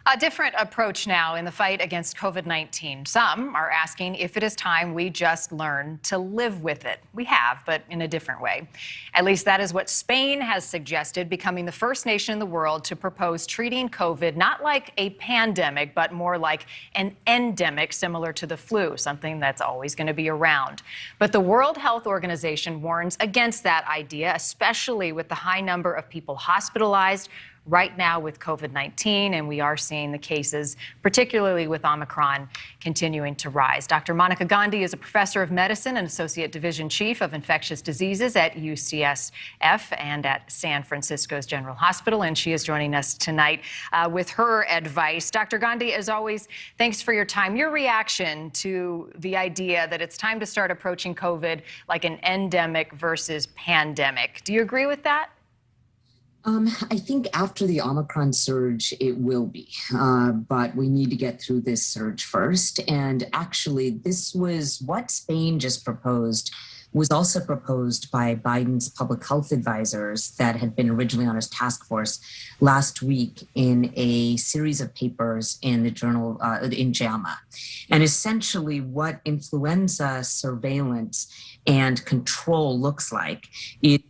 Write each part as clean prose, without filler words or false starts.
A different approach now in the fight against COVID-19. Some are asking if it is time we just learn to live with it. We have, but in a different way. At least that is what Spain has suggested, becoming the first nation in the world to propose treating COVID not like a pandemic, but more like an endemic, similar to the flu, something that's always going to be around. But the World Health Organization warns against that idea, especially with the high number of people hospitalized right now with COVID-19, and we are seeing the cases, particularly with Omicron, continuing to rise. Dr. Monica Gandhi is a professor of medicine and associate division chief of infectious diseases at UCSF and at San Francisco's General Hospital, and she is joining us tonight with her advice. Dr. Gandhi, as always, thanks for your time. Your reaction to the idea that it's time to start approaching COVID like an endemic versus pandemic. Do you agree with that? I think after the Omicron surge, it will be, but we need to get through this surge first. And actually, this was what Spain just proposed, was also proposed by Biden's public health advisors that had been originally on his task force last week in a series of papers in the journal, in JAMA. And essentially what influenza surveillance and control looks like is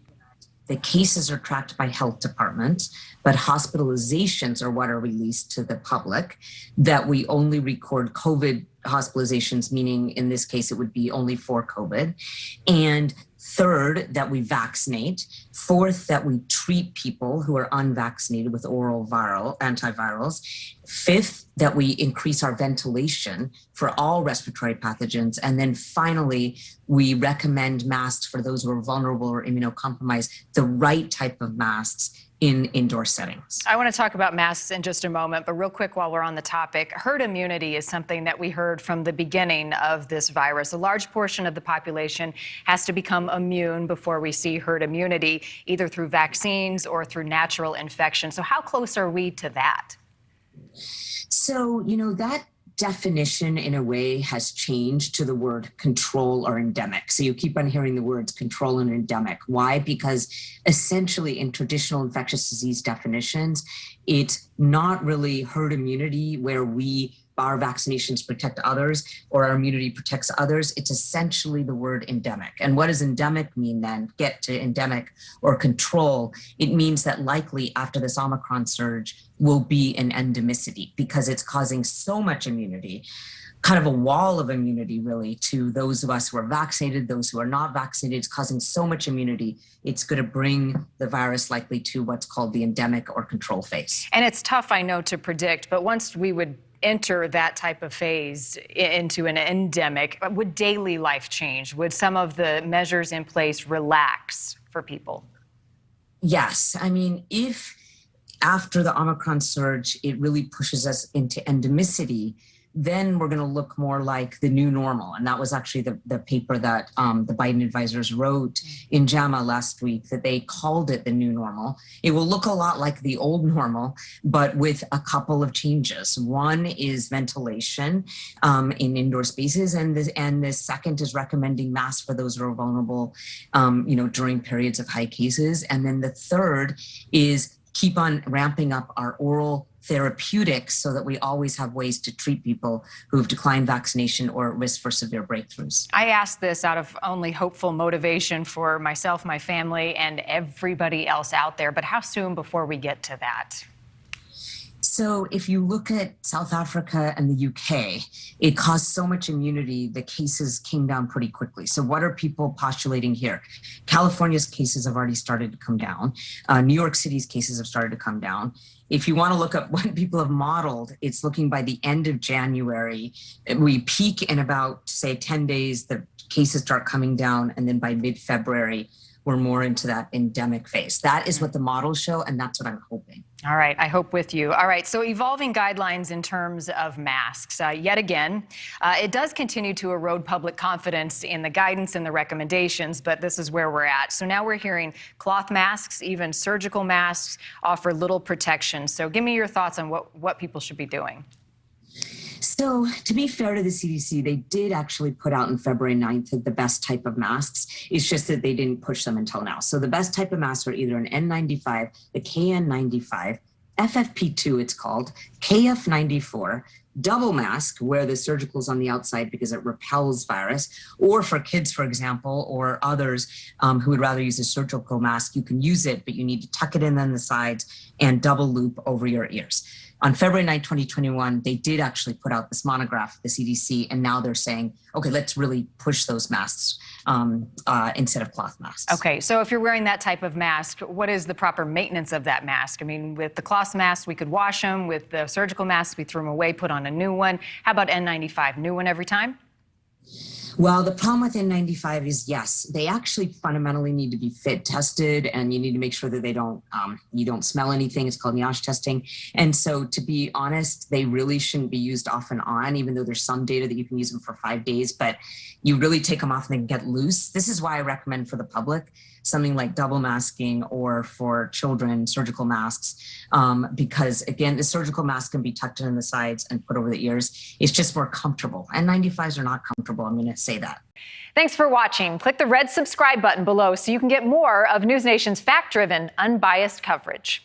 the cases are tracked by health departments, but hospitalizations are what are released to the public, that we only record COVID hospitalizations, meaning in this case, it would be only for COVID. And third, that we vaccinate. Fourth, that we treat people who are unvaccinated with oral antivirals. Fifth, that we increase our ventilation for all respiratory pathogens. And then finally, we recommend masks for those who are vulnerable or immunocompromised, the right type of masks in indoor settings. I want to talk about masks in just a moment, but real quick while we're on the topic, herd immunity is something that we heard from the beginning of this virus. A large portion of the population has to become immune before we see herd immunity, either through vaccines or through natural infection. So how close are we to that? So, that definition in a way has changed to the word control or endemic. So you keep on hearing the words control and endemic. Why? Because essentially in traditional infectious disease definitions, it's not really herd immunity where our vaccinations protect others or our immunity protects others. It's essentially the word endemic. And what does endemic mean then? Get to endemic or control. It means that likely after this Omicron surge will be an endemicity because it's causing so much immunity, kind of a wall of immunity really to those of us who are vaccinated, those who are not vaccinated. It's causing so much immunity. It's going to bring the virus likely to what's called the endemic or control phase. And it's tough, I know, to predict, but once we would enter that type of phase into an endemic, would daily life change? Would some of the measures in place relax for people? Yes. I mean, if after the Omicron surge, it really pushes us into endemicity, then we're going to look more like the new normal. And that was actually the paper that the Biden advisors wrote in JAMA last week, that they called it the new normal. It will look a lot like the old normal, but with a couple of changes. One is ventilation in indoor spaces, and the second is recommending masks for those who are vulnerable, during periods of high cases. And then the third is keep on ramping up our oral therapeutics so that we always have ways to treat people who have declined vaccination or at risk for severe breakthroughs. I ask this out of only hopeful motivation for myself, my family, and everybody else out there, but how soon before we get to that? So if you look at South Africa and the UK, it caused so much immunity, the cases came down pretty quickly. So what are people postulating here? California's cases have already started to come down. New York City's cases have started to come down. If you want to look at what people have modeled, it's looking by the end of January. We peak in about, say, 10 days, the cases start coming down, and then by mid-February, we're more into that endemic phase. That is what the models show, and that's what I'm hoping. All right, I hope with you. All right, so evolving guidelines in terms of masks. Yet again, it does continue to erode public confidence in the guidance and the recommendations, but this is where we're at. So now we're hearing cloth masks, even surgical masks, offer little protection. So give me your thoughts on what people should be doing. So to be fair to the CDC, they did actually put out on February 9th the best type of masks. It's just that they didn't push them until now. So the best type of masks are either an N95, a KN95, FFP2 it's called, KF94, double mask, where the surgical is on the outside because it repels virus, or for kids, for example, or others who would rather use a surgical mask, you can use it, but you need to tuck it in on the sides and double loop over your ears. On February 9, 2021, they did actually put out this monograph, the CDC, and now they're saying, okay, let's really push those masks instead of cloth masks. Okay, so if you're wearing that type of mask, what is the proper maintenance of that mask? I mean, with the cloth masks, we could wash them. With the surgical masks, we threw them away, put on a new one. How about N95? New one every time? Well, the problem with N95 is, yes, they actually fundamentally need to be fit tested, and you need to make sure that they don't, you don't smell anything. It's called NIOSH testing. And so, to be honest, they really shouldn't be used off and on, even though there's some data that you can use them for 5 days, but you really take them off and they can get loose. This is why I recommend for the public something like double masking, or for children, surgical masks, because again, the surgical mask can be tucked in the sides and put over the ears. It's just more comfortable. N95s are not comfortable. I'm going to say that. Thanks for watching. Click the red subscribe button below so you can get more of NewsNation's fact-driven, unbiased coverage.